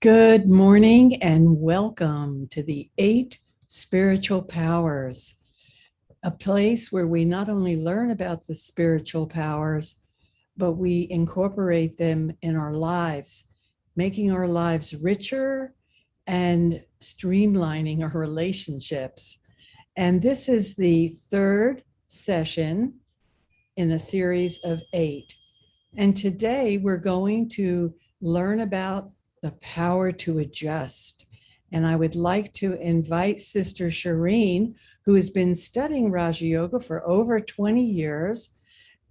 Good morning and welcome to the 8 Spiritual Powers, a place where we not only learn about the spiritual powers, but we incorporate them in our lives, making our lives richer and streamlining our relationships. And this is the third session in a series of 8. And today we're going to learn about the power to adjust. And I would like to invite Sister Shireen, who has been studying Raja Yoga for over 20 years,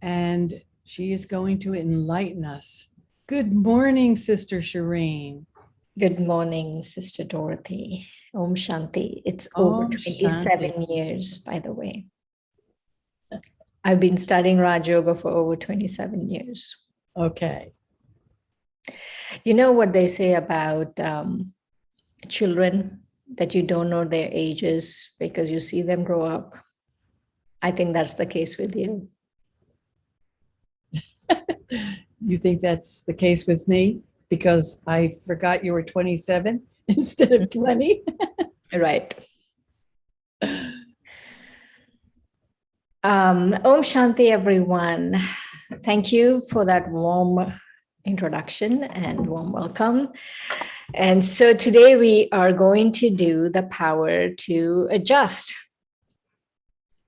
and she is going to enlighten us. Good morning, Sister Shireen. Good morning, Sister Dorothy. Om Shanti. It's over Om 27 Shanti. years, by the way. I've been studying Raj Yoga for over 27 years. Okay. You know what they say about children, that you don't know their ages because you see them grow up? I think that's the case with you. You think that's the case with me? Because I forgot you were 27 instead of 20? Right. Om Shanti, everyone. Thank you for that warm introduction and warm welcome. And so today we are going to do the power to adjust.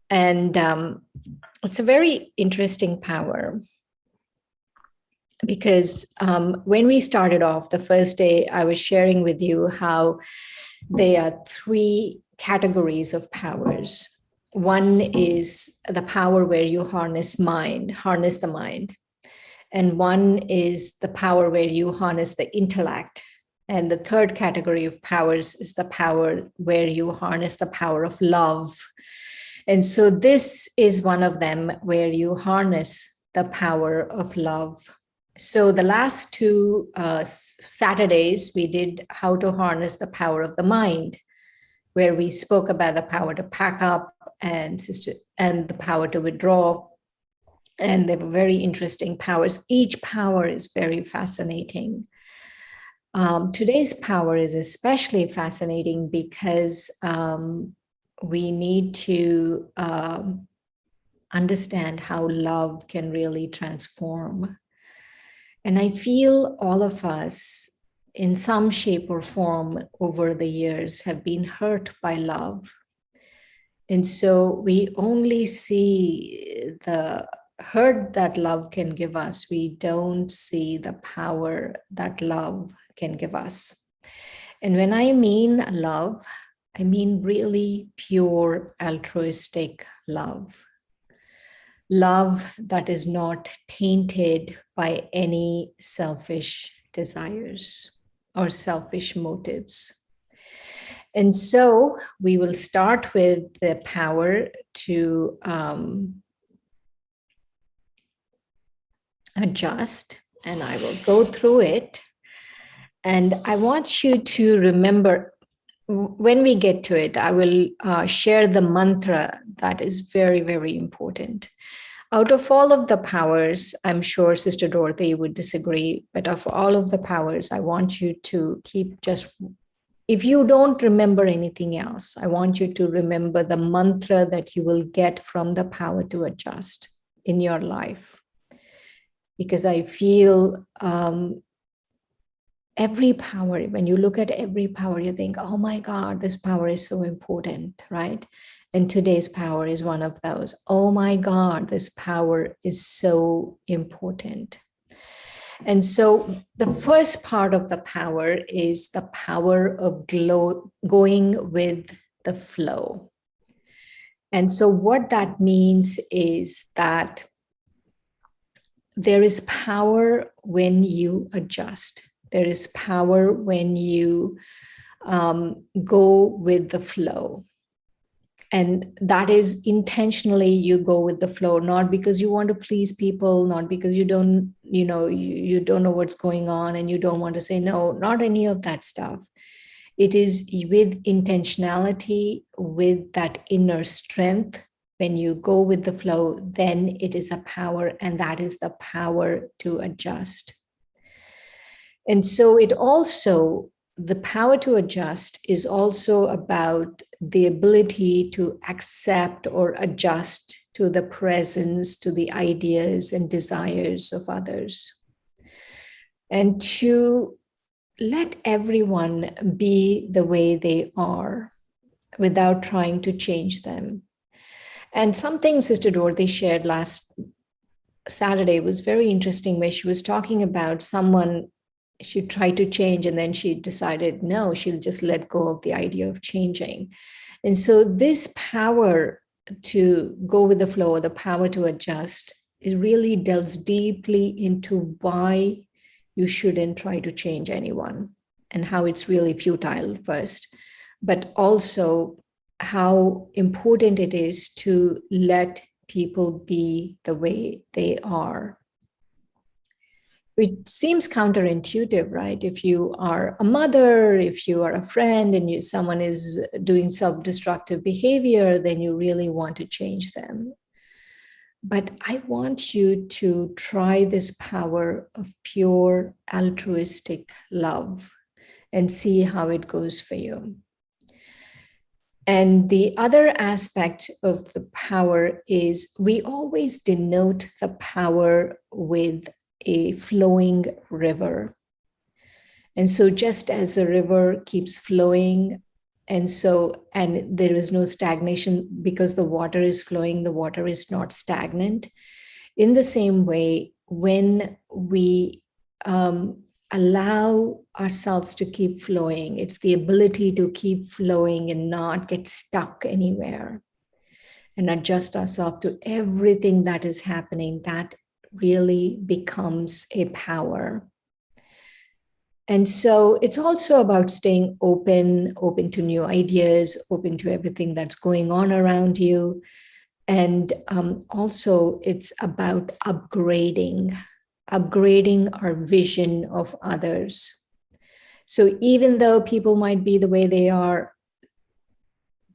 And it's a very interesting power because when we started off the first day, I was sharing with you how there are 3 categories of powers. One is the power where you harness the mind. And one is the power where you harness the intellect. And the third category of powers is the power where you harness the power of love. And so this is one of them where you harness the power of love. So the last 2 Saturdays, we did how to harness the power of the mind, where we spoke about the power to pack up and the power to withdraw. And they were very interesting powers. Each power is very fascinating. Today's power is especially fascinating because we need to understand how love can really transform. And I feel all of us, in some shape or form over the years, have been hurt by love. And so we only see the hurt that love can give us. We don't see the power that love can give us. And when I mean love, I mean really pure altruistic love. Love that is not tainted by any selfish desires or selfish motives. And so we will start with the power to adjust, and I will go through it. And I want you to remember, when we get to it, I will share the mantra that is very, very important. Out of all of the powers, I'm sure Sister Dorothy would disagree, but of all of the powers, I want you to keep just, if you don't remember anything else, I want you to remember the mantra that you will get from the power to adjust in your life. Because I feel every power, when you look at every power, you think, oh my God, this power is so important, right? And today's power is one of those. Oh my God, this power is so important. And so the first part of the power is the power of going with the flow. And so what that means is that there is power when you adjust. There is power when you go with the flow. And that is intentionally you go with the flow, not because you want to please people, not because you don't know what's going on and you don't want to say no, not any of that stuff. It is with intentionality, with that inner strength. When you go with the flow, then it is a power, and that is the power to adjust. And so it also, the power to adjust is also about the ability to accept or adjust to the presence, to the ideas and desires of others. And to let everyone be the way they are without trying to change them. And something Sister Dorothy shared last Saturday was very interesting, where she was talking about someone she tried to change and then she decided no, she'll just let go of the idea of changing. And so this power to go with the flow, or the power to adjust, it really delves deeply into why you shouldn't try to change anyone and how it's really futile first, but also how important it is to let people be the way they are. It seems counterintuitive, right? If you are a mother, if you are a friend, and someone is doing self-destructive behavior, then you really want to change them. But I want you to try this power of pure altruistic love and see how it goes for you. And the other aspect of the power is we always denote the power with a flowing river. And so just as the river keeps flowing, and there is no stagnation because the water is flowing, the water is not stagnant. In the same way, when we allow ourselves to keep flowing, it's the ability to keep flowing and not get stuck anywhere and adjust ourselves to everything that is happening, that really becomes a power. And so it's also about staying open to new ideas, open to everything that's going on around you. And also it's about upgrading our vision of others. So even though people might be the way they are,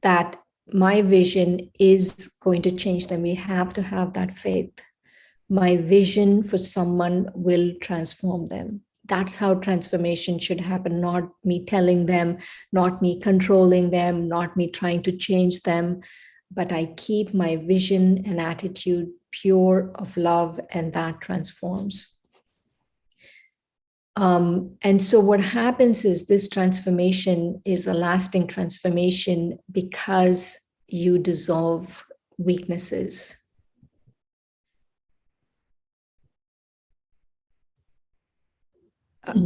that my vision is going to change them. We have to have that faith. My vision for someone will transform them. That's how transformation should happen, not me telling them, not me controlling them, not me trying to change them, but I keep my vision and attitude pure of love, and that transforms. And so what happens is this transformation is a lasting transformation because you dissolve weaknesses.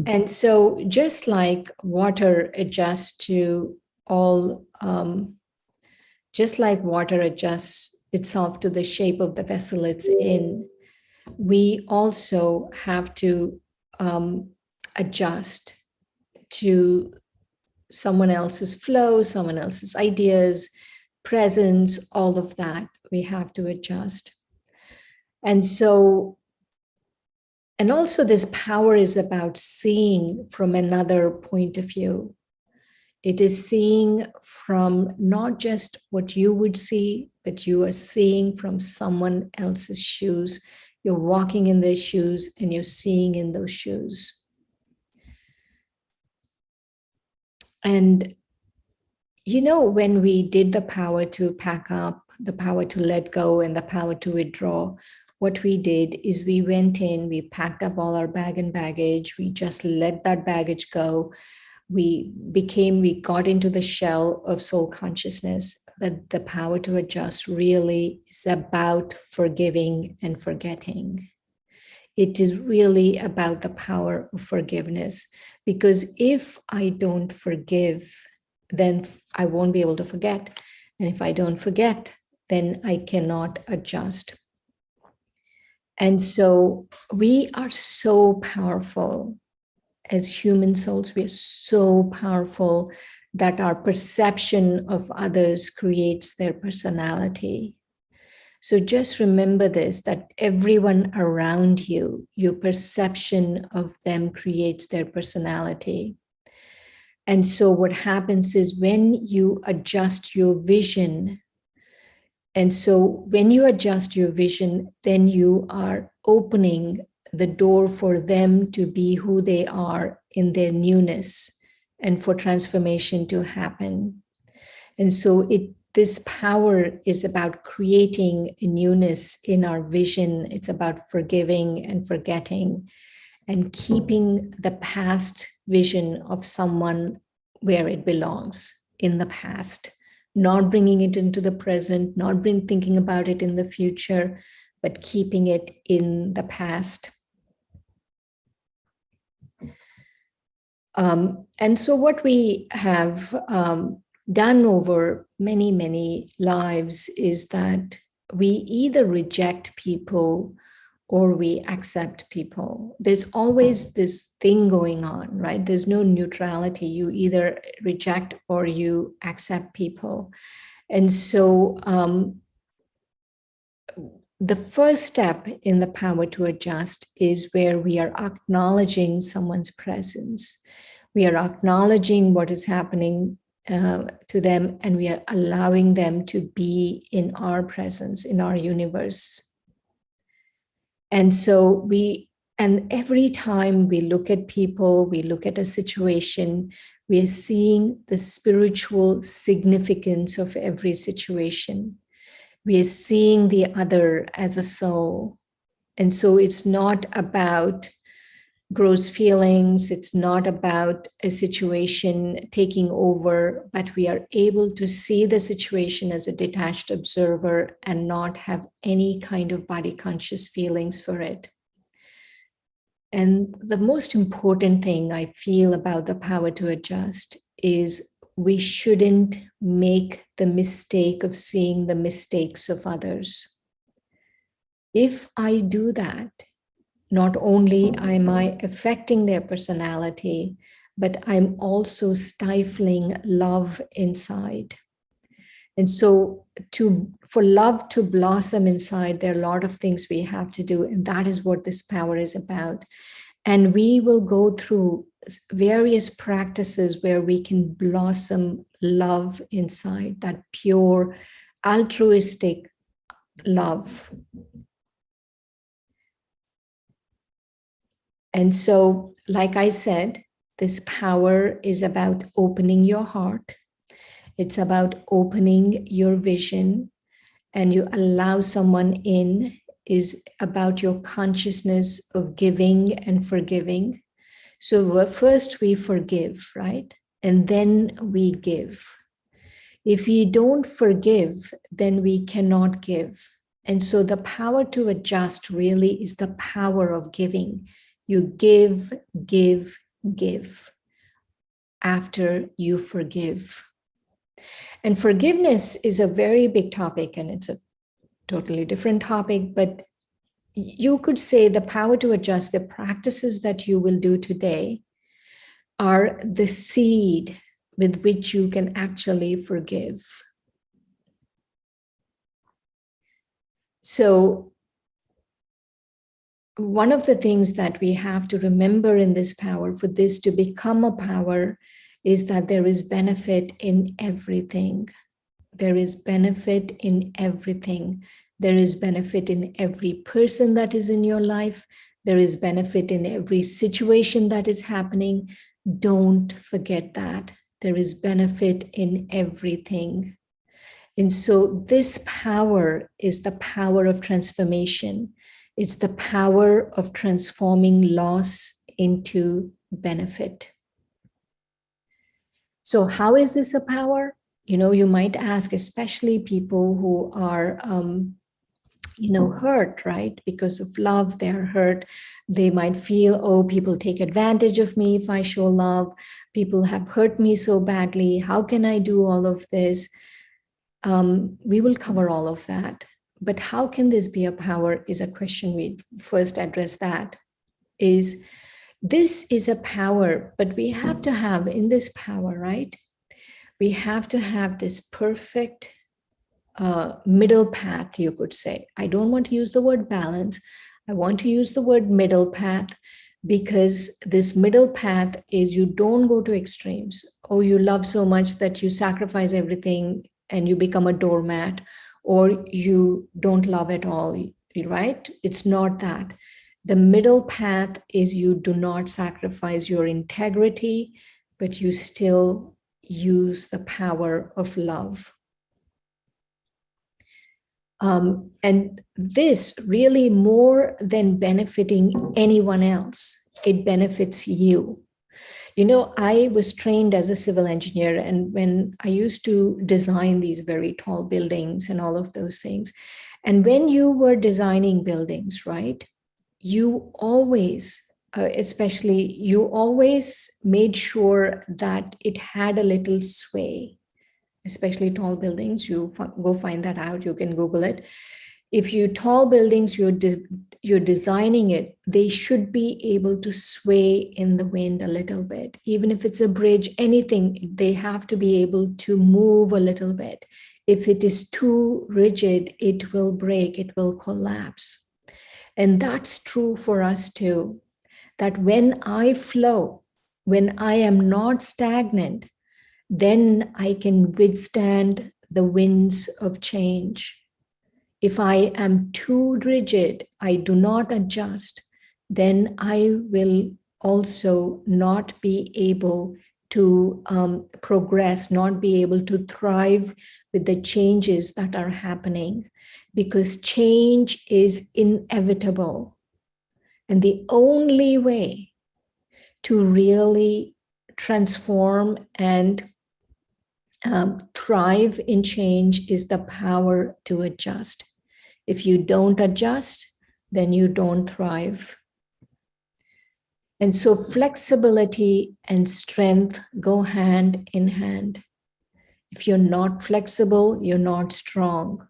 And so just like water adjusts to all, just like water adjusts itself to the shape of the vessel it's in, we also have to adjust to someone else's flow, someone else's ideas, presence, all of that we have to adjust. And so, and also this power is about seeing from another point of view. It is seeing from not just what you would see, but you are seeing from someone else's shoes. You're walking in their shoes and you're seeing in those shoes. And when we did the power to pack up, the power to let go, and the power to withdraw, what we did is we went in, we packed up all our bag and baggage, we just let that baggage go. We got into the shell of soul consciousness. But the power to adjust really is about forgiving and forgetting. It is really about the power of forgiveness, because if I don't forgive, then I won't be able to forget. And if I don't forget, then I cannot adjust. And so we are so powerful as human souls. We are so powerful that our perception of others creates their personality. So just remember this, that everyone around you, your perception of them creates their personality. And so what happens is when you adjust your vision, and so when you adjust your vision, then you are opening the door for them to be who they are in their newness and for transformation to happen. And so this power is about creating a newness in our vision. It's about forgiving and forgetting and keeping the past vision of someone where it belongs, in the past, not bringing it into the present, not thinking about it in the future, but keeping it in the past. And so what we have done over many, many lives is that we either reject people or we accept people. There's always this thing going on, right? There's no neutrality. You either reject or you accept people. And so the first step in the power to adjust is where we are acknowledging someone's presence. We are acknowledging what is happening to them, and we are allowing them to be in our presence, in our universe. And so every time we look at people, we look at a situation, we are seeing the spiritual significance of every situation. We are seeing the other as a soul. And so it's not about gross feelings, it's not about a situation taking over, but we are able to see the situation as a detached observer and not have any kind of body conscious feelings for it. And the most important thing I feel about the power to adjust is we shouldn't make the mistake of seeing the mistakes of others. If I do that, not only am I affecting their personality, but I'm also stifling love inside. And so for love to blossom inside, there are a lot of things we have to do. And that is what this power is about. And we will go through various practices where we can blossom love inside, that pure altruistic love. And so, like I said, this power is about opening your heart. It's about opening your vision, and you allow someone in is about your consciousness of giving and forgiving. So first we forgive, right? And then we give. If we don't forgive, then we cannot give. And so the power to adjust really is the power of giving. You give, give, give after you forgive. And forgiveness is a very big topic, and it's a totally different topic, but you could say the power to adjust, the practices that you will do today are the seed with which you can actually forgive. So one of the things that we have to remember in this power, for this to become a power, is that there is benefit in everything. There is benefit in everything. There is benefit in every person that is in your life. There is benefit in every situation that is happening. Don't forget that. There is benefit in everything. And so this power is the power of transformation. It's the power of transforming loss into benefit. So how is this a power? You might ask, especially people who are, hurt, right? Because of love, they're hurt. They might feel, oh, people take advantage of me if I show love. People have hurt me so badly. How can I do all of this? We will cover all of that. But how can this be a power is a question we first address. That is, this is a power, but we have to have in this power, right? We have to have this perfect middle path, you could say. I don't want to use the word balance. I want to use the word middle path, because this middle path is you don't go to extremes. Oh, you love so much that you sacrifice everything and you become a doormat, or you don't love at all, right? It's not that. The middle path is you do not sacrifice your integrity, but you still use the power of love. And this really, more than benefiting anyone else, it benefits you. You know, I was trained as a civil engineer, and when I used to design these very tall buildings and all of those things, and when you were designing buildings, right, you always, especially, you always made sure that it had a little sway, especially tall buildings. You go find that out. You can Google it. If you tall buildings, you're designing it, they should be able to sway in the wind a little bit. Even if it's a bridge, anything, they have to be able to move a little bit. If it is too rigid, it will break, it will collapse. And that's true for us too, that when I flow, when I am not stagnant, then I can withstand the winds of change. If I am too rigid, I do not adjust, then I will also not be able to progress, not be able to thrive with the changes that are happening, because change is inevitable. And the only way to really transform and thrive in change is the power to adjust. If you don't adjust, then you don't thrive. And so flexibility and strength go hand in hand. If you're not flexible, you're not strong.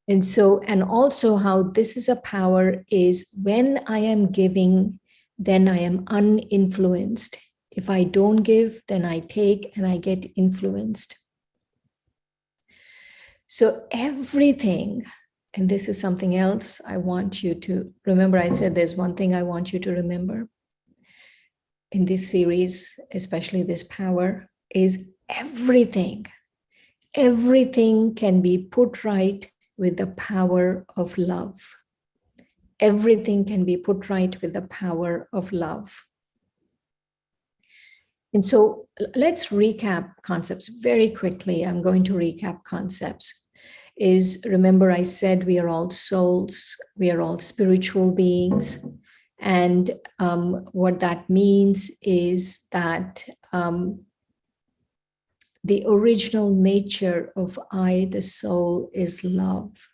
And so, and also how this is a power is when I am giving, then I am uninfluenced. If I don't give, then I take and I get influenced. So everything, and this is something else I want you to remember. I said there's one thing I want you to remember in this series, especially this power, is everything. Everything can be put right with the power of love. Everything can be put right with the power of love. And so let's recap concepts very quickly. I'm going to recap concepts. Remember, I said we are all souls, we are all spiritual beings. And what that means is that the original nature of I, the soul, is love.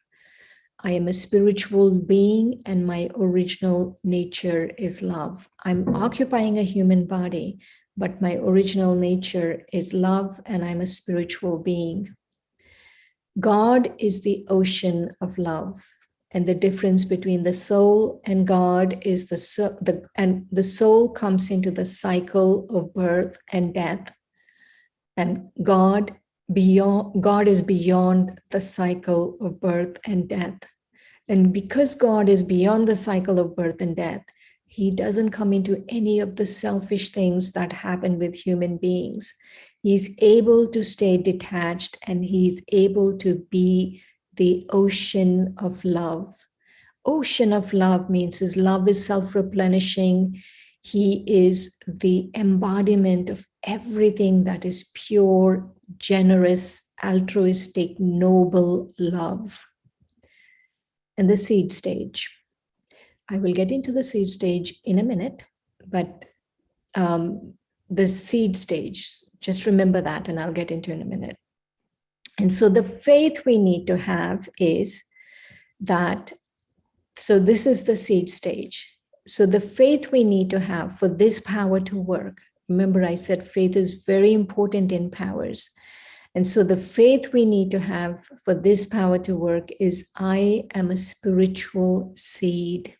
I am a spiritual being and my original nature is love. I'm occupying a human body, but my original nature is love and I'm a spiritual being. God is the ocean of love. And the difference between the soul and God is the soul comes into the cycle of birth and death. And God is beyond the cycle of birth and death. And because God is beyond the cycle of birth and death, he doesn't come into any of the selfish things that happen with human beings. He's able to stay detached and he's able to be the ocean of love. Ocean of love means his love is self-replenishing. He is the embodiment of everything that is pure, generous, altruistic, noble love. And the seed stage. I will get into the seed stage in a minute, but the seed stage, just remember that, and I'll get into it in a minute. And so the faith we need to have is that, so this is the seed stage. So the faith we need to have for this power to work. Remember, I said faith is very important in powers. And so the faith we need to have for this power to work is I am a spiritual seed.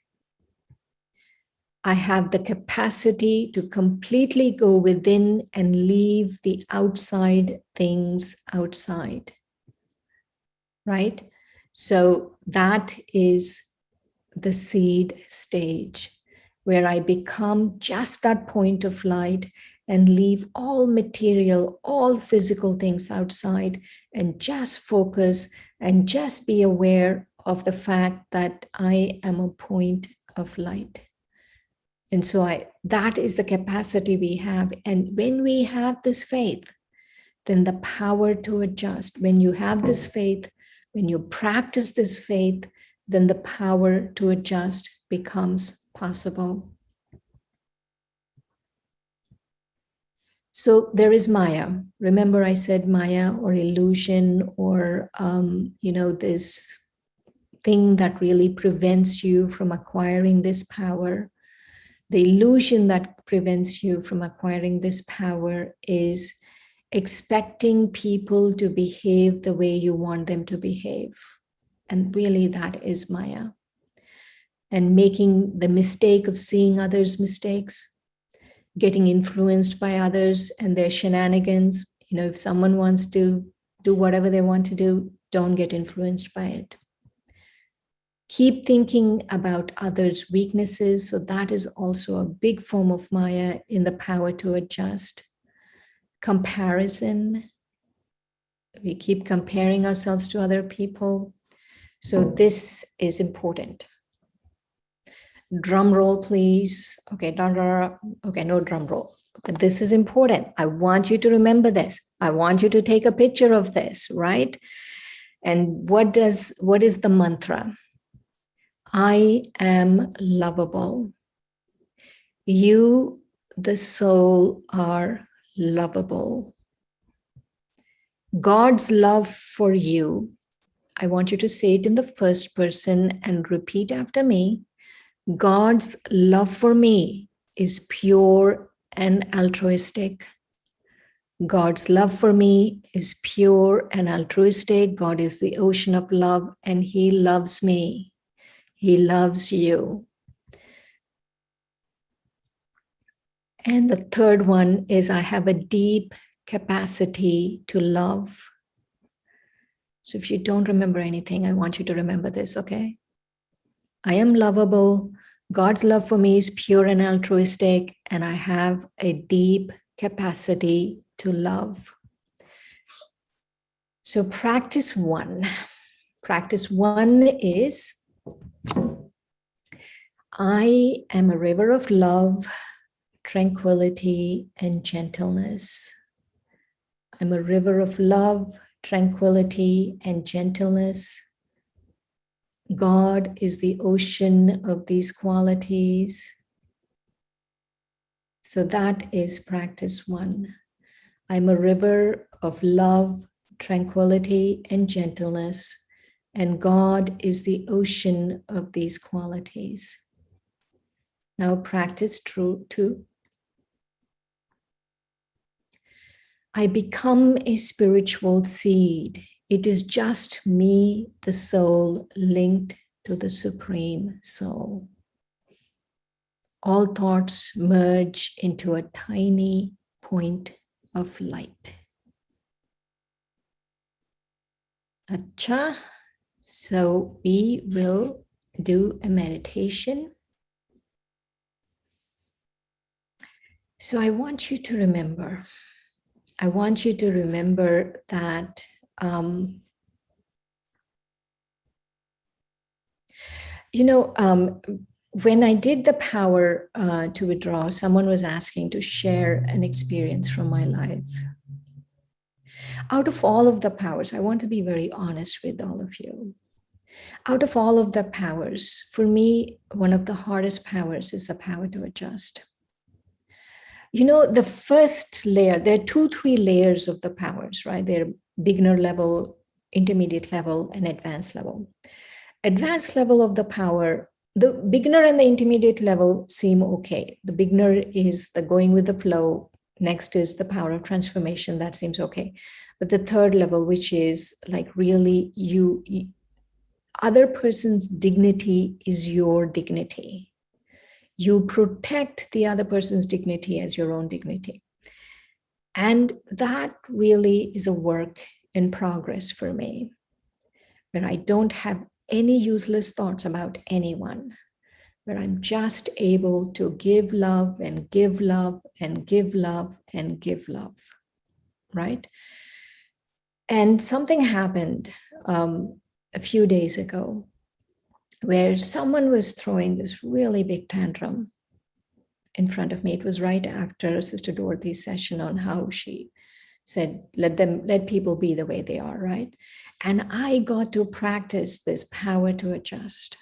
I have the capacity to completely go within and leave the outside things outside. Right? So that is the seed stage, where I become just that point of light and leave all material, all physical things outside and just focus and just be aware of the fact that I am a point of light. And so that is the capacity we have. And when we have this faith, then the power to adjust. When you have this faith, when you practice this faith, then the power to adjust becomes possible. So there is Maya. Remember, I said Maya or illusion or, this thing that really prevents you from acquiring this power. The illusion that prevents you from acquiring this power is expecting people to behave the way you want them to behave. And really, that is Maya. And making the mistake of seeing others' mistakes, getting influenced by others and their shenanigans. If someone wants to do whatever they want to do, don't get influenced by it. Keep thinking about others' weaknesses. So that is also a big form of Maya in the power to adjust. Comparison. We keep comparing ourselves to other people. So this is important. Drum roll, please. Okay, no drum roll. But this is important. I want you to remember this. I want you to take a picture of this, right? And what is the mantra? I am lovable. You, the soul, are lovable. God's love for you, I want you to say it in the first person and repeat after me. God's love for me is pure and altruistic. God's love for me is pure and altruistic. God is the ocean of love, and He loves me. He loves you. And the third one is I have a deep capacity to love. So if you don't remember anything, I want you to remember this, okay? I am lovable. God's love for me is pure and altruistic, and I have a deep capacity to love. So practice one. Practice one is I am a river of love, tranquility, and gentleness. I'm a river of love, tranquility, and gentleness. God is the ocean of these qualities. So that is practice one. I'm a river of love, tranquility, and gentleness, and God is the ocean of these qualities. Now practice two. I become a spiritual seed. It is just me, the soul, linked to the Supreme Soul. All thoughts merge into a tiny point of light. Acha. So we will do a meditation. So I want you to remember that when I did the power to withdraw, someone was asking to share an experience from my life. Out of all of the powers, I want to be very honest with all of you. Out of all of the powers, for me, one of the hardest powers is the power to adjust. The first layer, there are 3 layers of the powers, right? They're beginner level, intermediate level, and advanced level. Advanced level of the power, the beginner and the intermediate level seem okay. The beginner is the going with the flow. Next is the power of transformation. That seems okay. But the third level, which is like really other person's dignity is your dignity. You protect the other person's dignity as your own dignity. And that really is a work in progress for me, where I don't have any useless thoughts about anyone, where I'm just able to give love and give love and give love and give love, right? And something happened a few days ago. where someone was throwing this really big tantrum in front of me. It was right after Sister Dorothy's session on how she said, let people be the way they are, right? And I got to practice this power to adjust,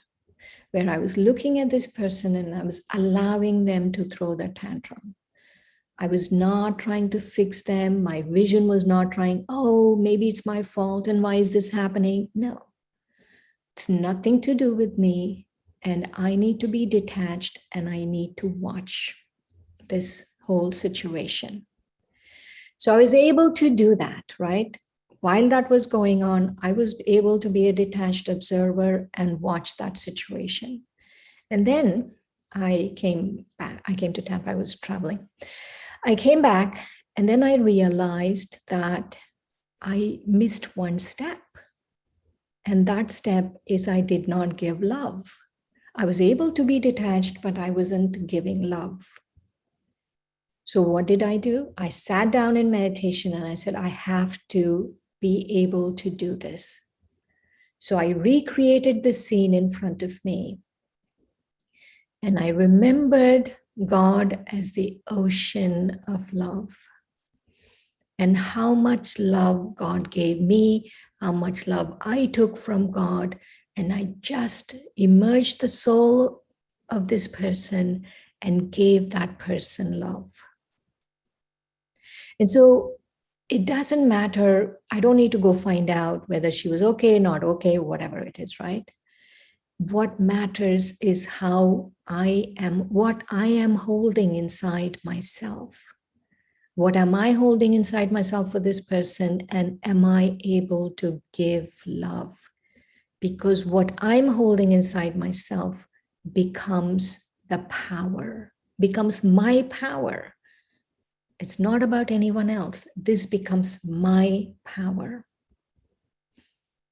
where I was looking at this person and I was allowing them to throw their tantrum. I was not trying to fix them. My vision was not trying, oh, maybe it's my fault and why is this happening? No, it's nothing to do with me. And I need to be detached and I need to watch this whole situation. So I was able to do that, right? While that was going on, I was able to be a detached observer and watch that situation. And then I came back. I came to Tampa. I was traveling. I came back and then I realized that I missed one step. And that step is I did not give love. I was able to be detached, but I wasn't giving love. So what did I do? I sat down in meditation and I said, I have to be able to do this. So I recreated the scene in front of me. And I remembered God as the ocean of love and how much love God gave me, how much love I took from God. And I just immersed the soul of this person and gave that person love. And so it doesn't matter. I don't need to go find out whether she was okay, not okay, whatever it is, right? What matters is how I am, what I am holding inside myself. What am I holding inside myself for this person? And am I able to give love? Because what I'm holding inside myself becomes the power, becomes my power. It's not about anyone else. This becomes my power.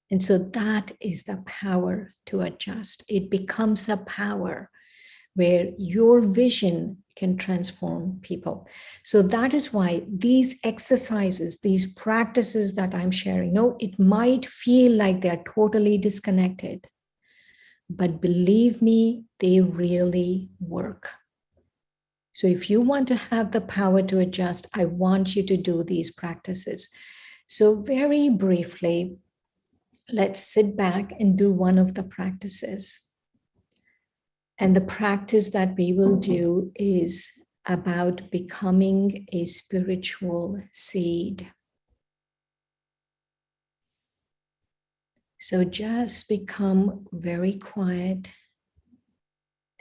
And so that is the power to adjust. It becomes a power where your vision can transform people. So that is why these exercises, these practices that I'm sharing, no, it might feel like they're totally disconnected, but believe me, they really work. So if you want to have the power to adjust, I want you to do these practices. So very briefly, let's sit back and do one of the practices. And the practice that we will do is about becoming a spiritual seed. So just become very quiet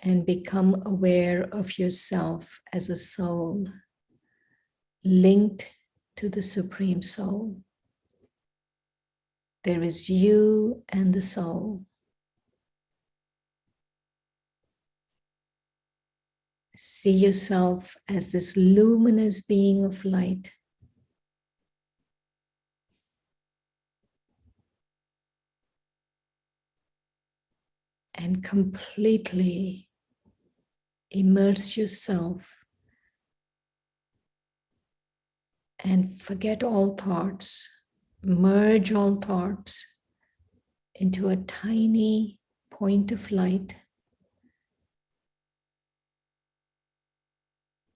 and become aware of yourself as a soul linked to the Supreme Soul. There is you and the soul. See yourself as this luminous being of light. And completely immerse yourself and forget all thoughts, merge all thoughts into a tiny point of light.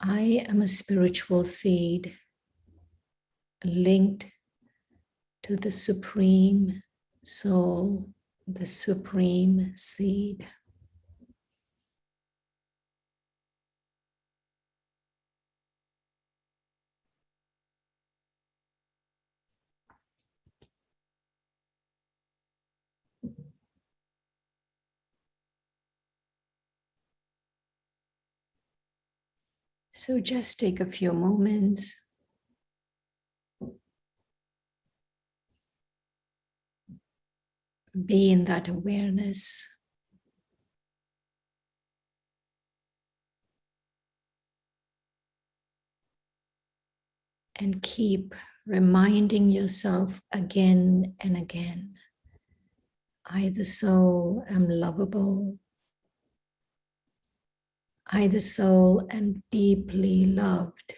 I am a spiritual seed linked to the Supreme Soul, the Supreme Seed. So just take a few moments. Be in that awareness. And keep reminding yourself again and again, I, the soul, am lovable. I, the soul, am deeply loved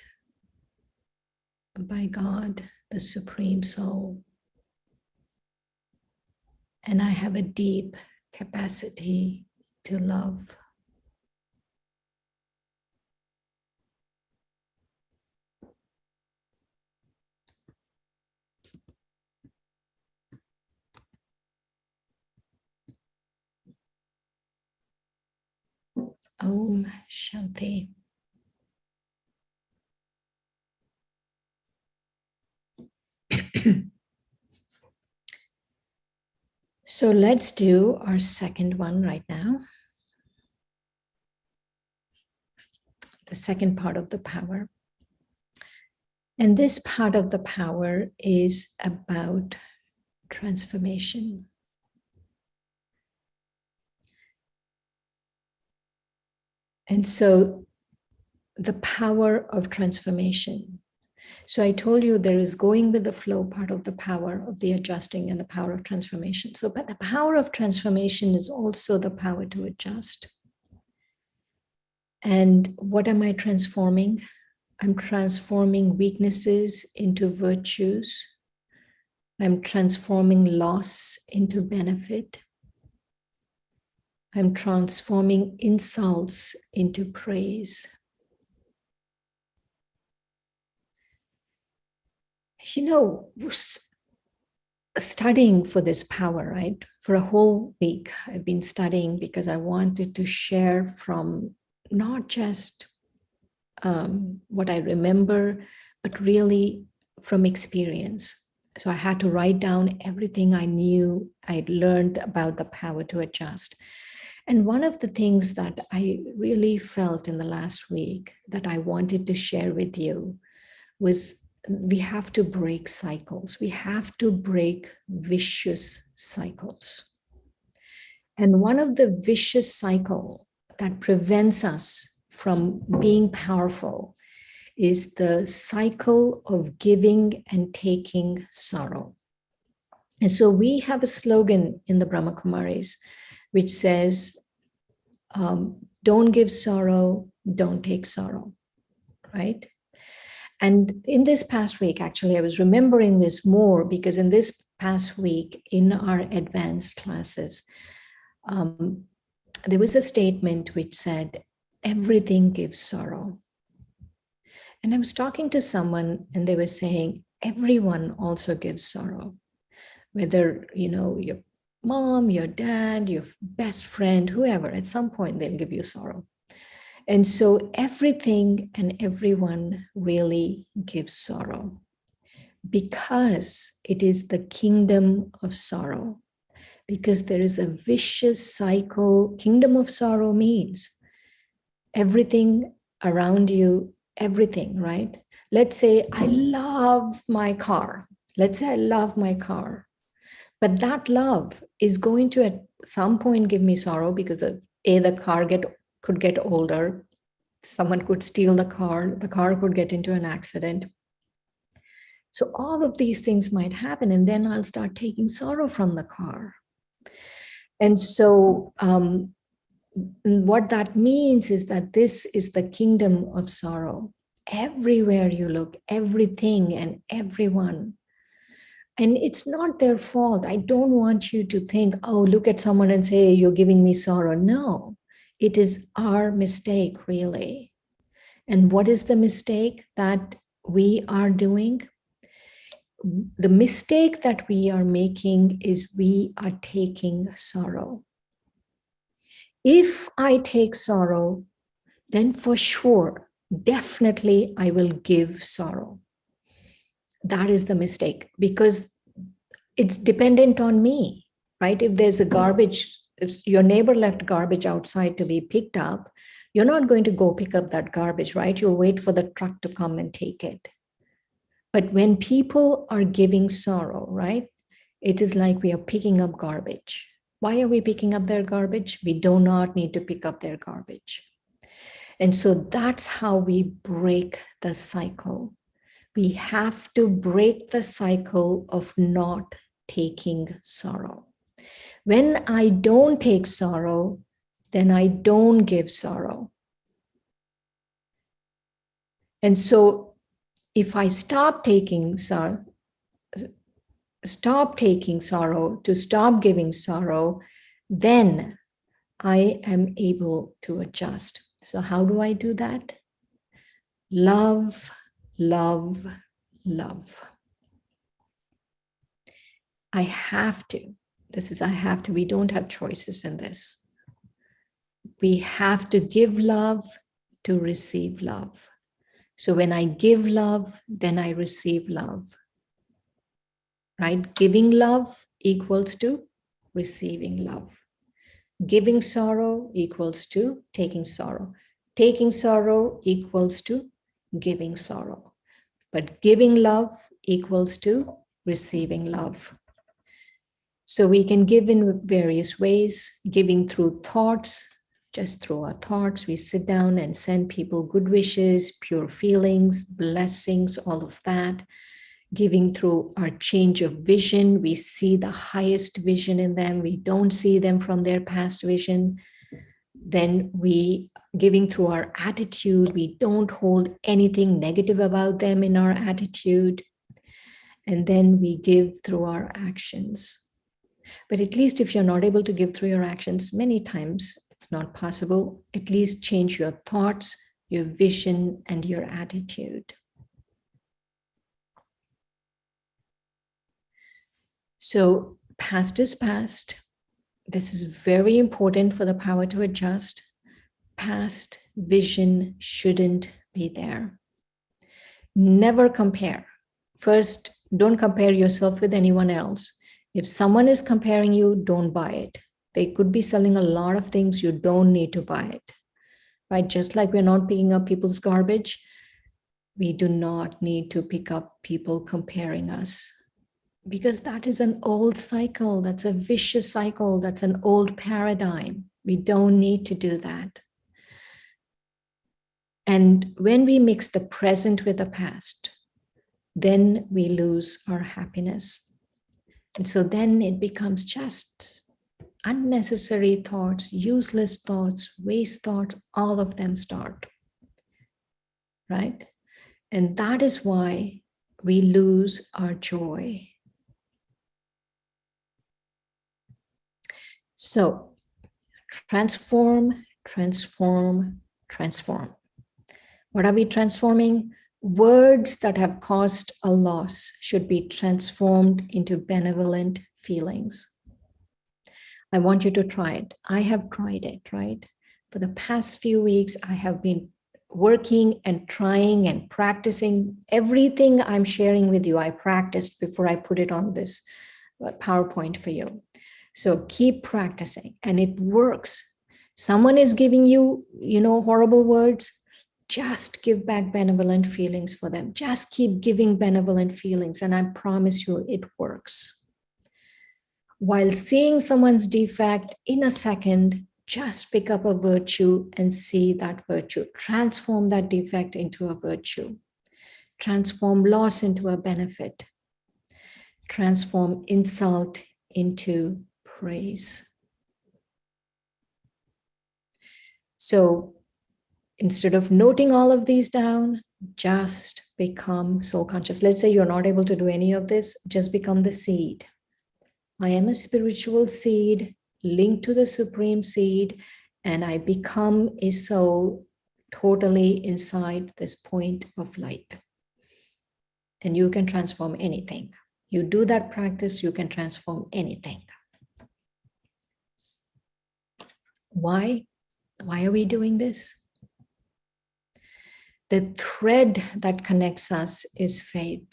by God, the Supreme Soul. And I have a deep capacity to love. Om Shanti. So let's do our second one right now. The second part of the power. And this part of the power is about transformation. And so the power of transformation. So I told you there is going with the flow part of the power of the adjusting and the power of transformation. So, but the power of transformation is also the power to adjust. And what am I transforming? I'm transforming weaknesses into virtues. I'm transforming loss into benefit. I'm transforming insults into praise. You know, studying for this power, right? For a whole week, I've been studying because I wanted to share from not just what I remember, but really from experience. So I had to write down everything I knew, I'd learned about the power to adjust. And one of the things that I really felt in the last week that I wanted to share with you was we have to break cycles. We have to break vicious cycles. And one of the vicious cycle that prevents us from being powerful is the cycle of giving and taking sorrow. And so we have a slogan in the Brahma Kumaris, which says, don't give sorrow, don't take sorrow, right? And in this past week, actually, I was remembering this more because in this past week, in our advanced classes, there was a statement which said, everything gives sorrow. And I was talking to someone and they were saying, everyone also gives sorrow. Whether, you know, your mom, your dad, your best friend, whoever, at some point they'll give you sorrow. And so everything and everyone really gives sorrow because it is the kingdom of sorrow, because there is a vicious cycle. Kingdom of sorrow means everything around you, everything, right? Let's say I love my car. Let's say I love my car. But that love is going to at some point give me sorrow because of the car could get older. Someone could steal the car could get into an accident. So all of these things might happen, and then I'll start taking sorrow from the car. And so what that means is that this is the kingdom of sorrow. Everywhere you look, everything and everyone. And it's not their fault. I don't want you to think, oh, look at someone and say, you're giving me sorrow. No, it is our mistake, really. And what is the mistake that we are doing? The mistake that we are making is we are taking sorrow. If I take sorrow, then for sure, definitely I will give sorrow. That is the mistake because it's dependent on me, right? If there's a garbage, if your neighbor left garbage outside to be picked up, you're not going to go pick up that garbage, right? You'll wait for the truck to come and take it. But when people are giving sorrow, right? It is like we are picking up garbage. Why are we picking up their garbage? We do not need to pick up their garbage. And so that's how we break the cycle. We have to break the cycle of not taking sorrow. When I don't take sorrow, then I don't give sorrow. And so if I stop taking sorrow, to stop giving sorrow, then I am able to adjust. So how do I do that? Love, love, love. I have to. I have to. We don't have choices in this. We have to give love to receive love. So when I give love, then I receive love. Right? Giving love equals to receiving love. Giving sorrow equals to taking sorrow. Taking sorrow equals to giving sorrow. But giving love equals to receiving love. So we can give in various ways, giving through thoughts, just through our thoughts. We sit down and send people good wishes, pure feelings, blessings, all of that. Giving through our change of vision. We see the highest vision in them. We don't see them from their past vision. Then we giving through our attitude. We don't hold anything negative about them in our attitude. And then we give through our actions. But at least if you're not able to give through your actions, many times it's not possible, at least change your thoughts, your vision, and your attitude. So past is past. This is very important for the power to adjust. Past vision shouldn't be there. Never compare. First, don't compare yourself with anyone else. If someone is comparing you, don't buy it. They could be selling a lot of things. You don't need to buy it, right? Just like we're not picking up people's garbage, we do not need to pick up people comparing us, because that is an old cycle. That's a vicious cycle. That's an old paradigm. We don't need to do that. And when we mix the present with the past, then we lose our happiness. And so then it becomes just unnecessary thoughts, useless thoughts, waste thoughts, all of them start, right? And that is why we lose our joy. So transform, transform, transform. What are we transforming? Words that have caused a loss should be transformed into benevolent feelings. I want you to try it. I have tried it, right? For the past few weeks, I have been working and trying and practicing everything I'm sharing with you. I practiced before I put it on this PowerPoint for you. So keep practicing, and it works. Someone is giving you, horrible words. Just give back benevolent feelings for them. Just keep giving benevolent feelings, and I promise you it works. While seeing someone's defect in a second, just pick up a virtue and see that virtue. Transform that defect into a virtue. Transform loss into a benefit. Transform insult into praise. So instead of noting all of these down, just become soul conscious. Let's say you're not able to do any of this, just become the seed. I am a spiritual seed linked to the supreme seed, and I become a soul totally inside this point of light. And you can transform anything. You do that practice, you can transform anything. Why? Why are we doing this? The thread that connects us is faith.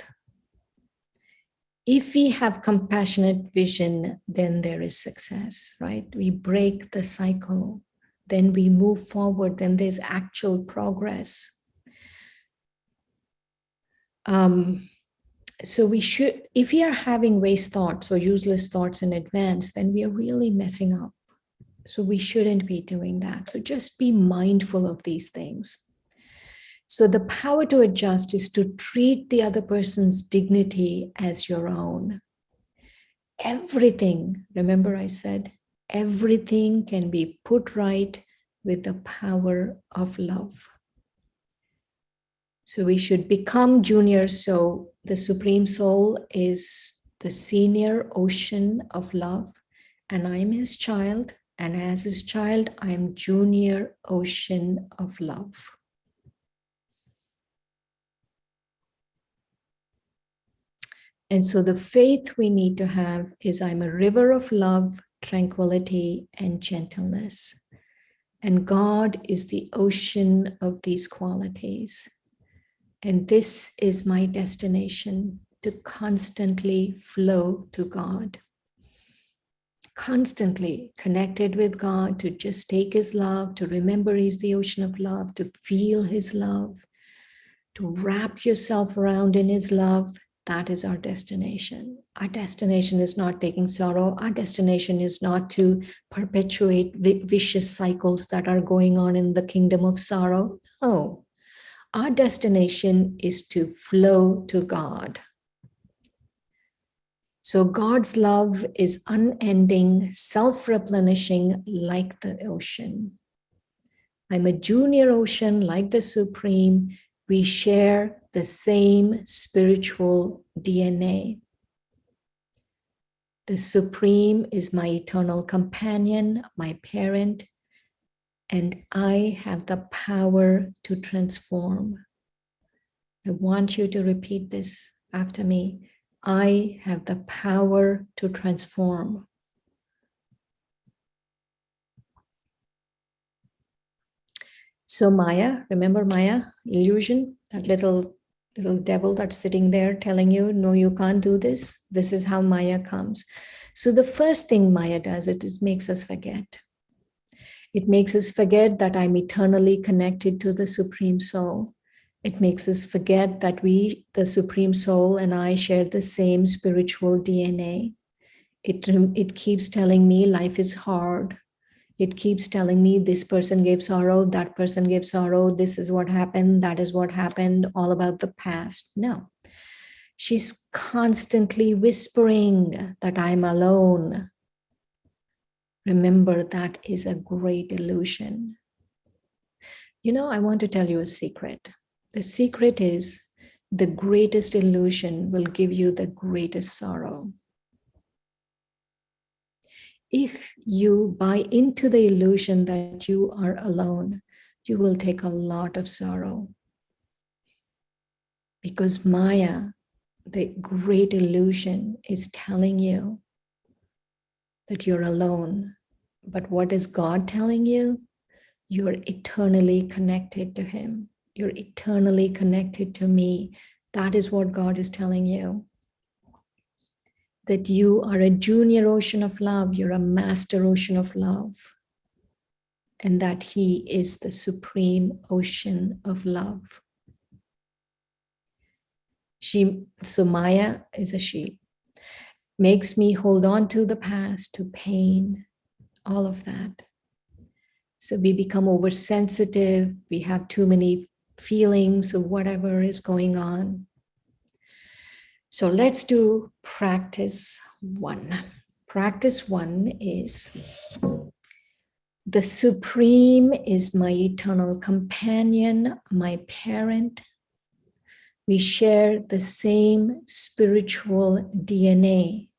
If we have compassionate vision, then there is success, right? We break the cycle, then we move forward, then there's actual progress. So we should, if we are having waste thoughts or useless thoughts in advance, then we are really messing up. So we shouldn't be doing that. So just be mindful of these things. So the power to adjust is to treat the other person's dignity as your own. Everything, remember I said, everything can be put right with the power of love. So we should become junior. So the Supreme Soul is the senior ocean of love, and I'm his child. And as his child, I'm junior ocean of love. And so the faith we need to have is I'm a river of love, tranquility, and gentleness. And God is the ocean of these qualities. And this is my destination, to constantly flow to God. Constantly connected with God, to just take his love, to remember he's the ocean of love, to feel his love, to wrap yourself around in his love. That is our destination. Our destination is not taking sorrow. Our destination is not to perpetuate vicious cycles that are going on in the kingdom of sorrow. No, our destination is to flow to God. So God's love is unending, self-replenishing like the ocean. I'm a junior ocean like the Supreme. We share the same spiritual DNA. The Supreme is my eternal companion, my parent, and I have the power to transform. I want you to repeat this after me. I have the power to transform. So Maya, remember Maya, illusion, that little devil that's sitting there telling you, no, you can't do this. This is how Maya comes. So the first thing Maya does, it makes us forget. It makes us forget that I'm eternally connected to the Supreme Soul. It makes us forget that we, the Supreme Soul, and I share the same spiritual DNA. It keeps telling me life is hard. It keeps telling me this person gave sorrow, that person gave sorrow, this is what happened, that is what happened, all about the past. No. She's constantly whispering that I'm alone. Remember, that is a great illusion. You know, I want to tell you a secret. The secret is the greatest illusion will give you the greatest sorrow. If you buy into the illusion that you are alone, you will take a lot of sorrow. Because Maya, the great illusion, is telling you that you're alone. But what is God telling you? You're eternally connected to him. You're eternally connected to me. That is what God is telling you. That you are a junior ocean of love. You're a master ocean of love. And that he is the supreme ocean of love. So Maya is a she. Makes me hold on to the past, to pain, all of that. So we become oversensitive. We have too many feelings of whatever is going on. So let's do practice one. Practice one is the Supreme is my eternal companion, my parent. We share the same spiritual DNA.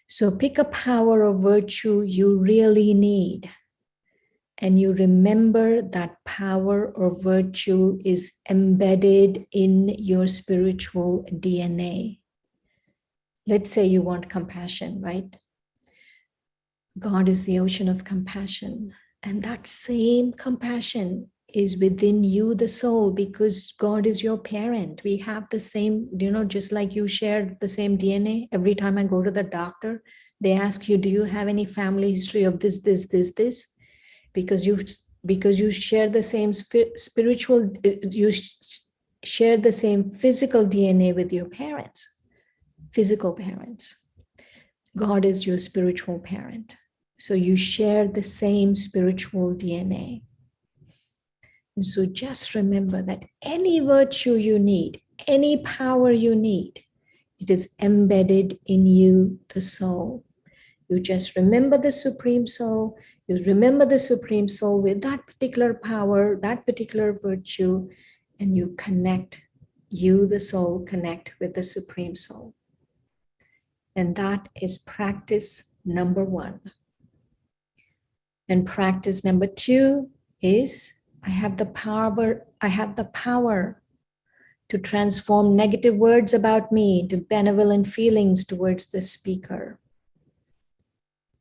So pick a power or virtue you really need. And you remember that power or virtue is embedded in your spiritual DNA. Let's say you want compassion, right? God is the ocean of compassion. And that same compassion is within you, the soul, because God is your parent. We have the same, just like you shared the same DNA. Every time I go to the doctor, they ask you, do you have any family history of this? Because you share the same spiritual, you share the same physical DNA with your parents, physical parents. God is your spiritual parent. So you share the same spiritual DNA. And so just remember that any virtue you need, any power you need, it is embedded in you, the soul. You just remember the Supreme Soul. You remember the Supreme Soul with that particular power, that particular virtue, and you connect, you, the soul, connect with the Supreme Soul. And that is practice number 1. And practice number 2 is I have the power to transform negative words about me into benevolent feelings towards the speaker.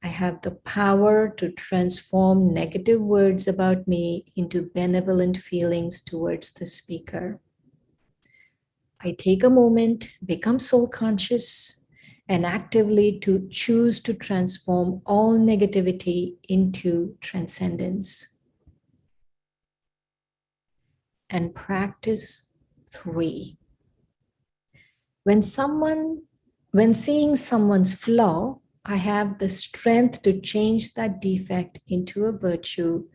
I have the power to transform negative words about me into benevolent feelings towards the speaker. I take a moment, become soul conscious, and actively to choose to transform all negativity into transcendence. And practice 3. When seeing someone's flaw, I have the strength to change that defect into a virtue.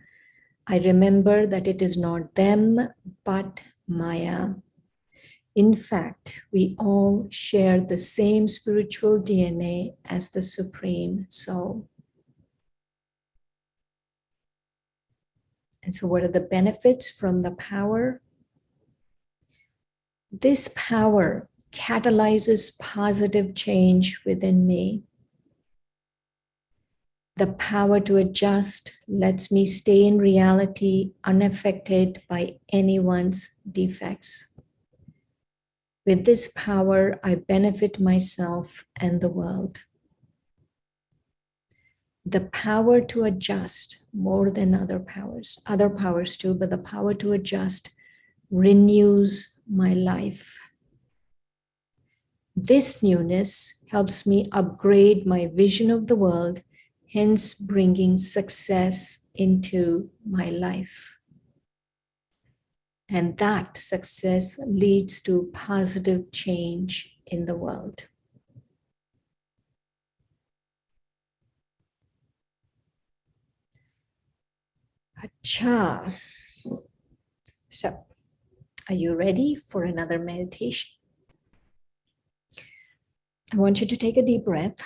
I remember that it is not them, but Maya. In fact, we all share the same spiritual DNA as the Supreme Soul. And so, what are the benefits from the power? This power catalyzes positive change within me. The power to adjust lets me stay in reality unaffected by anyone's defects. With this power, I benefit myself and the world. The power to adjust more than other powers too, but the power to adjust renews my life. This newness helps me upgrade my vision of the world, hence bringing success into my life. And that success leads to positive change in the world. Acha. So, are you ready for another meditation? I want you to take a deep breath.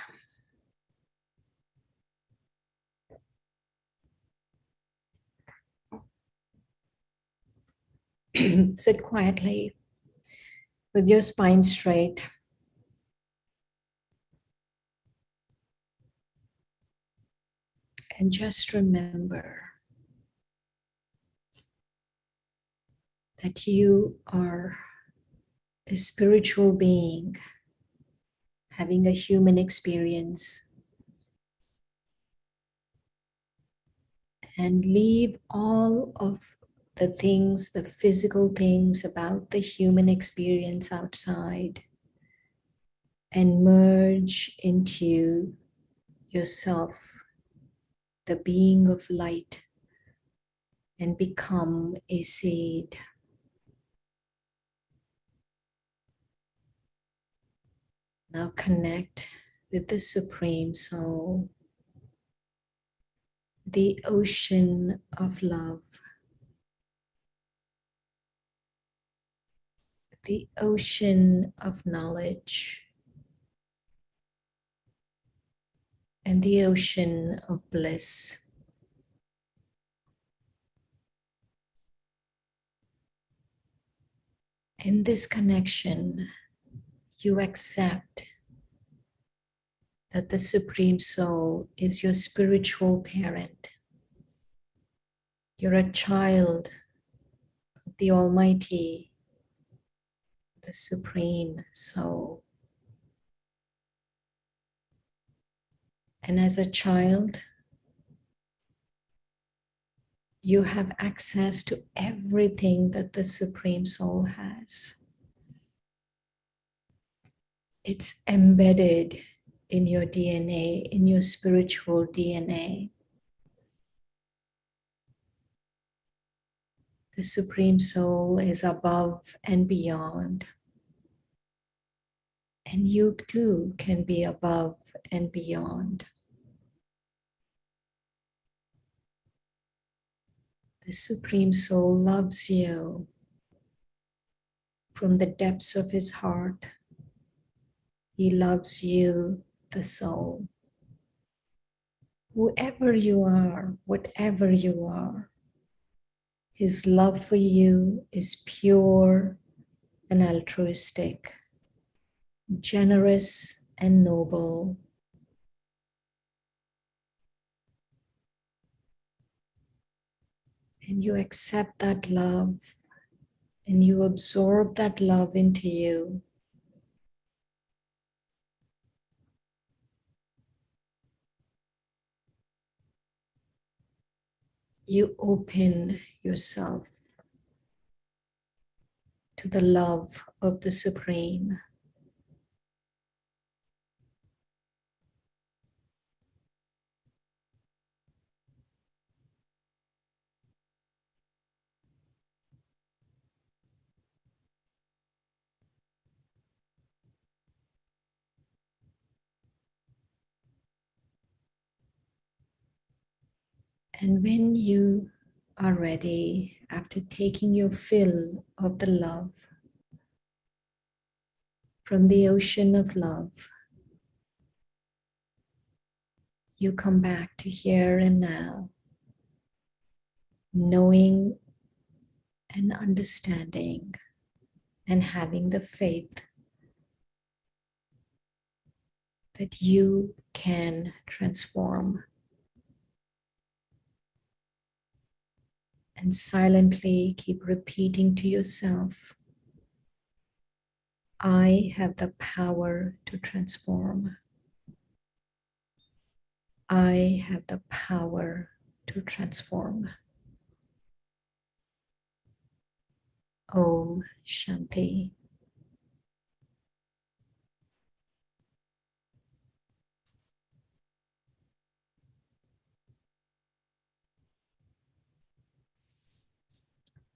Sit quietly with your spine straight. And just remember that you are a spiritual being having a human experience. And leave all of the things, the physical things about the human experience outside and merge into yourself, the being of light, and become a seed. Now connect with the Supreme Soul, the ocean of love, the ocean of knowledge, and the ocean of bliss. In this connection, you accept that the Supreme Soul is your spiritual parent. You're a child of the Almighty, the Supreme Soul. And as a child, you have access to everything that the Supreme Soul has. It's embedded in your DNA, in your spiritual DNA. The Supreme Soul is above and beyond. And you too can be above and beyond. The Supreme Soul loves you from the depths of his heart. He loves you, the soul. Whoever you are, whatever you are, his love for you is pure and altruistic, generous and noble. And you accept that love and you absorb that love into you. You open yourself to the love of the Supreme. And when you are ready, after taking your fill of the love from the ocean of love, you come back to here and now, knowing and understanding and having the faith that you can transform. And silently keep repeating to yourself, I have the power to transform. I have the power to transform. Om Shanti.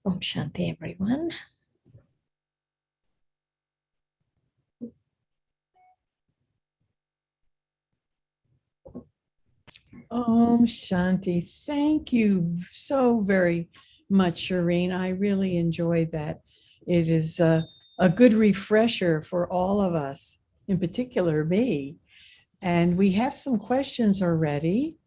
Om Shanti, everyone. Om Shanti. Thank you so very much, Shireen. I really enjoyed that. It is a good refresher for all of us, in particular me. And we have some questions already.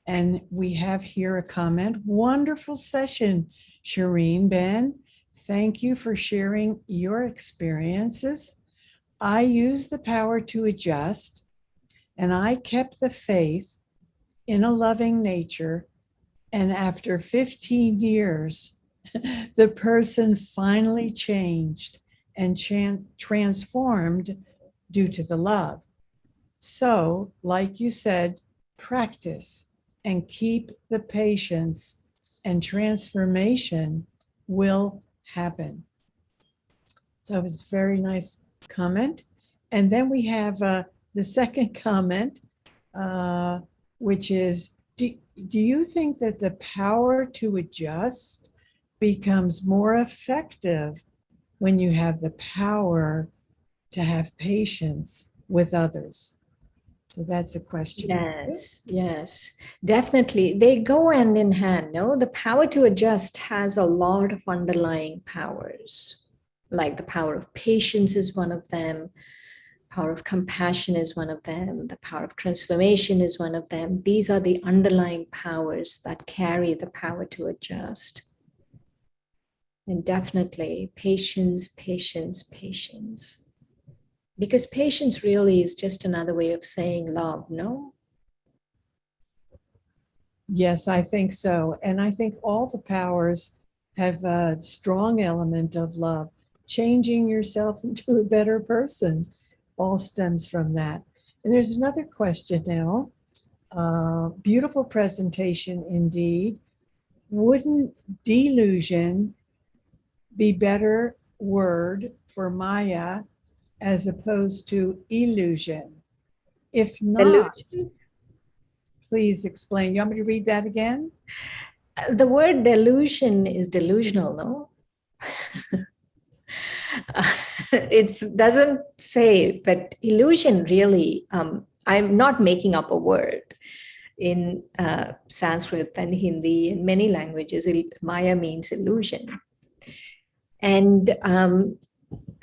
And we have here a comment. Wonderful session, Shireen. Ben, thank you for sharing your experiences. I used the power to adjust, and I kept the faith in a loving nature. And after 15 years, the person finally changed and transformed due to the love. So, like you said, practice and keep the patience, and transformation will happen. So it was a very nice comment. And then we have the second comment, which is, do you think that the power to adjust becomes more effective when you have the power to have patience with others? So that's a question. Yes, definitely. They go hand in hand. No, the power to adjust has a lot of underlying powers. Like the power of patience is one of them. Power of compassion is one of them. The power of transformation is one of them. These are the underlying powers that carry the power to adjust. And definitely patience, patience, patience. Because patience really is just another way of saying love, no? Yes, I think so. And I think all the powers have a strong element of love. Changing yourself into a better person all stems from that. And there's another question now. Beautiful presentation indeed. Wouldn't delusion be better word for Maya as opposed to illusion? If not, Delusion. please explain. You want me to read that again? The word delusion is delusional, no? It doesn't say, but illusion really, I'm not making up a word. In Sanskrit and Hindi and many languages, Maya means illusion. And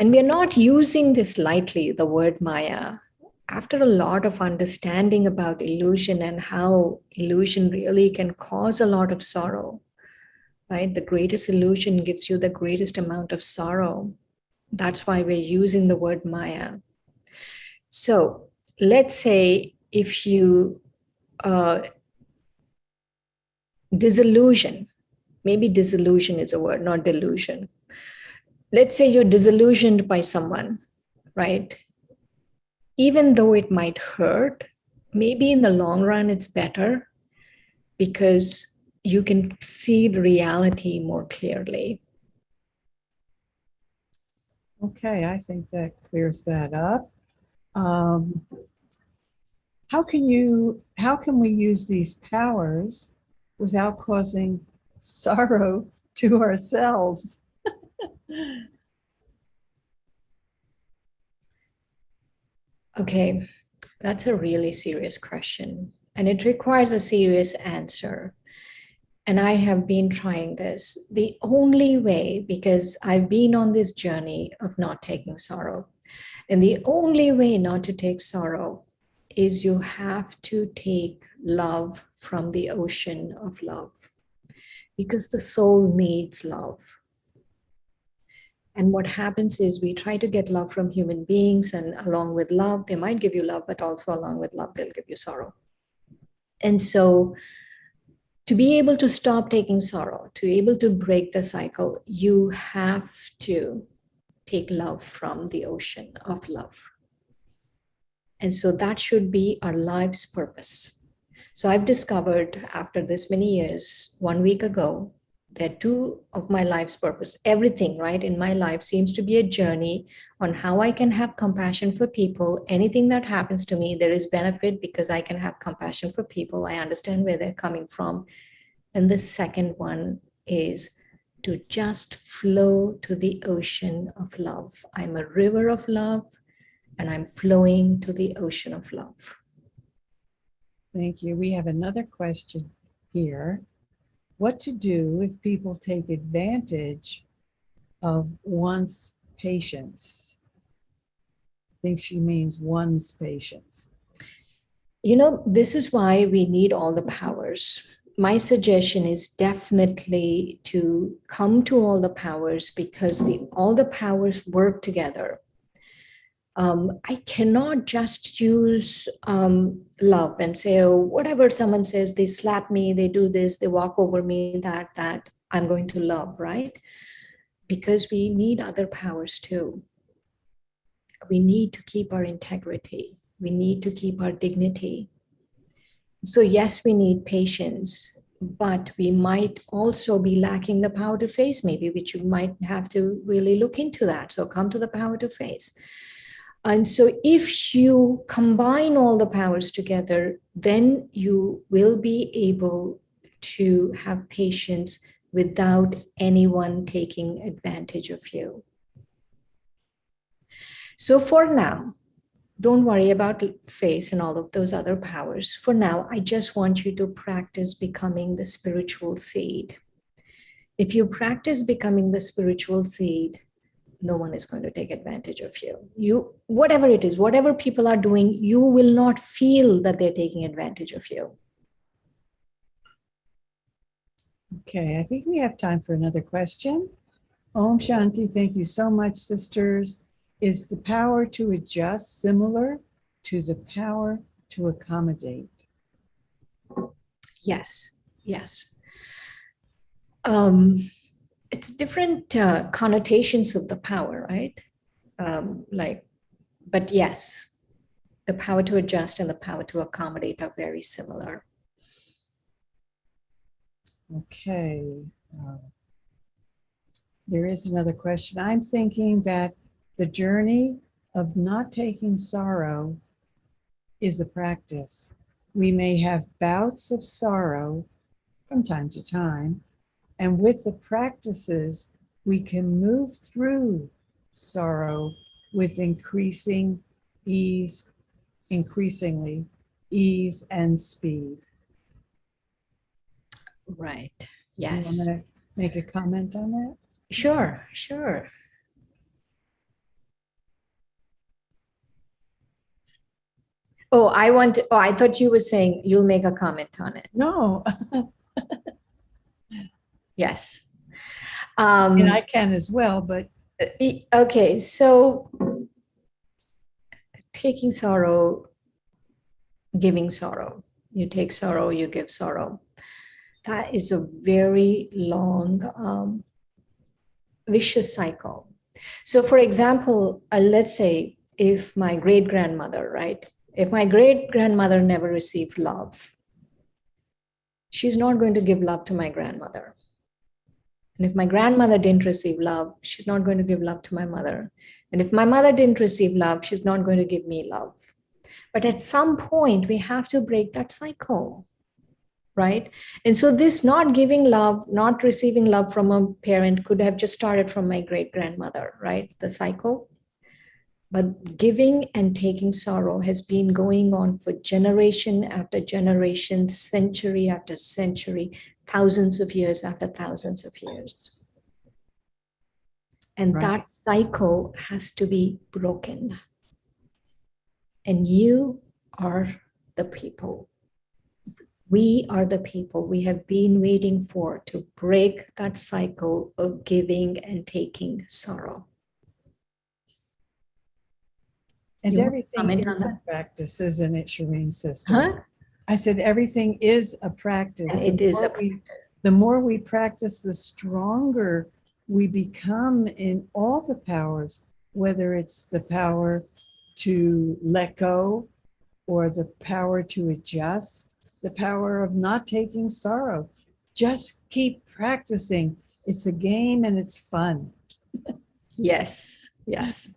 we're not using this lightly, the word Maya. After a lot of understanding about illusion and how illusion really can cause a lot of sorrow, right? The greatest illusion gives you the greatest amount of sorrow. That's why we're using the word Maya. So let's say if you disillusion, maybe disillusion is a word, not delusion. Let's say you're disillusioned by someone, right? Even though it might hurt, maybe in the long run it's better because you can see the reality more clearly. Okay, I think that clears that up. Um, how can we use these powers without causing sorrow to ourselves? Okay, that's a really serious question, and it requires a serious answer. And I have been trying this. The only way, because I've been on this journey of not taking sorrow, and the only way not to take sorrow is you have to take love from the ocean of love, because the soul needs love. And what happens is we try to get love from human beings, and along with love, they might give you love, but also along with love, they'll give you sorrow. And so, to be able to stop taking sorrow, to be able to break the cycle, you have to take love from the ocean of love. And so that should be our life's purpose. So I've discovered after this many years, 1 week ago, that two of my life's purpose, everything right in my life seems to be a journey on how I can have compassion for people. Anything that happens to me, there is benefit because I can have compassion for people. I understand where they're coming from. And the second one is to just flow to the ocean of love. I'm a river of love and I'm flowing to the ocean of love. Thank you. We have another question here. What to do if people take advantage of one's patience? I think she means one's patience. You know, this is why we need all the powers. My suggestion is definitely to come to all the powers because all the powers work together. I cannot just use love and say, oh, whatever someone says, they slap me, they do this, they walk over me, that I'm going to love, right? Because we need other powers too. We need to keep our integrity. We need to keep our dignity. So, yes, we need patience, but we might also be lacking the power to face, maybe, which you might have to really look into that. So, come to the power to face. And so, if you combine all the powers together, then you will be able to have patience without anyone taking advantage of you. So, for now, don't worry about face and all of those other powers. For now, I just want you to practice becoming the spiritual seed. If you practice becoming the spiritual seed, no one is going to take advantage of you. You, whatever it is, whatever people are doing, you will not feel that they're taking advantage of you. Okay, I think we have time for another question. Om Shanti, thank you so much, sisters. Is the power to adjust similar to the power to accommodate? Yes, yes. It's different connotations of the power, right? But yes, the power to adjust and the power to accommodate are very similar. Okay. There is another question. I'm thinking that the journey of not taking sorrow is a practice. We may have bouts of sorrow from time to time, and with the practices, we can move through sorrow with increasingly ease and speed. Right. You want Yes. to make a comment on that? Sure, sure. Oh, I thought you were saying you'll make a comment on it. No, Yes. and I can as well, but Okay, so taking sorrow, giving sorrow. You take sorrow, you give sorrow. That is a very long, vicious cycle. So, for example, let's say if my great grandmother, right? If my great grandmother never received love, she's not going to give love to my grandmother. And if my grandmother didn't receive love, she's not going to give love to my mother. And if my mother didn't receive love, she's not going to give me love. But at some point, we have to break that cycle, right? And so, this not giving love, not receiving love from a parent could have just started from my great grandmother, right? The cycle. But giving and taking sorrow has been going on for generation after generation, century after century, thousands of years after thousands of years. And that cycle has to be broken. And you are the people. We are the people we have been waiting for to break that cycle of giving and taking sorrow. And everything is a practice, isn't it, Shireen, sister? Huh? I said everything is a practice. And it is a practice. The more we practice, the stronger we become in all the powers, whether it's the power to let go or the power to adjust, the power of not taking sorrow. Just keep practicing. It's a game and it's fun. Yes, yes.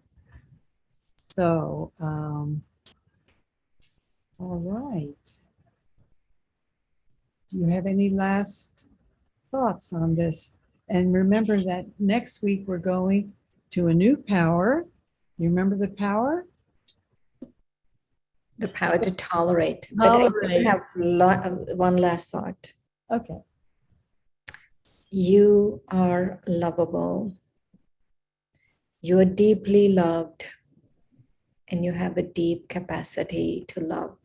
So, all right. Do you have any last thoughts on this? And remember that next week we're going to a new power. You remember the power? The power to tolerate. But I have one last thought. Okay. You are lovable. You are deeply loved. And you have a deep capacity to love.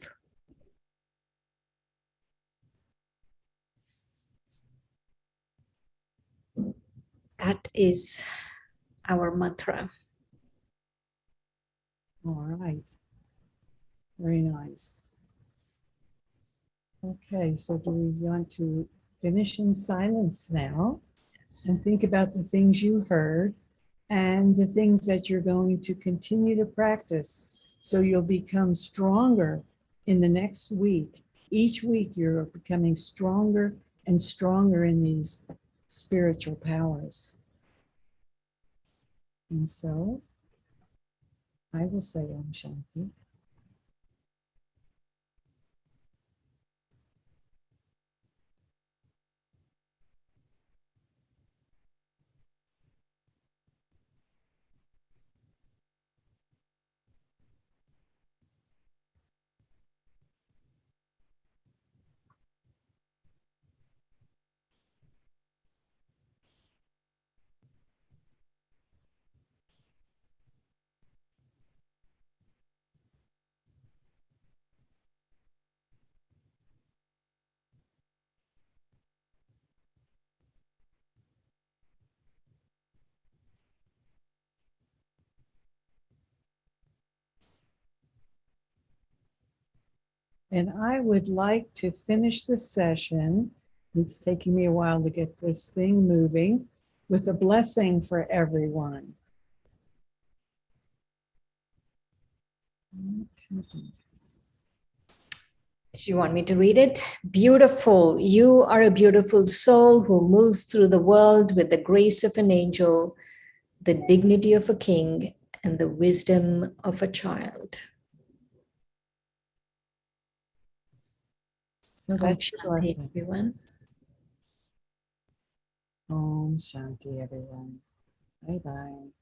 That is our mantra. All right. Very nice. Okay, so do we want to finish in silence now and think about the things you heard and the things that you're going to continue to practice so you'll become stronger in the next week. Each week you're becoming stronger and stronger in these spiritual powers. And so I will say Om Shanti. And I would like to finish the session. It's taking me a while to get this thing moving with a blessing for everyone. Do you want me to read it? Beautiful. You are a beautiful soul who moves through the world with the grace of an angel, the dignity of a king, and the wisdom of a child. So that's Shanti, everyone. Om Shanti, everyone. Bye-bye.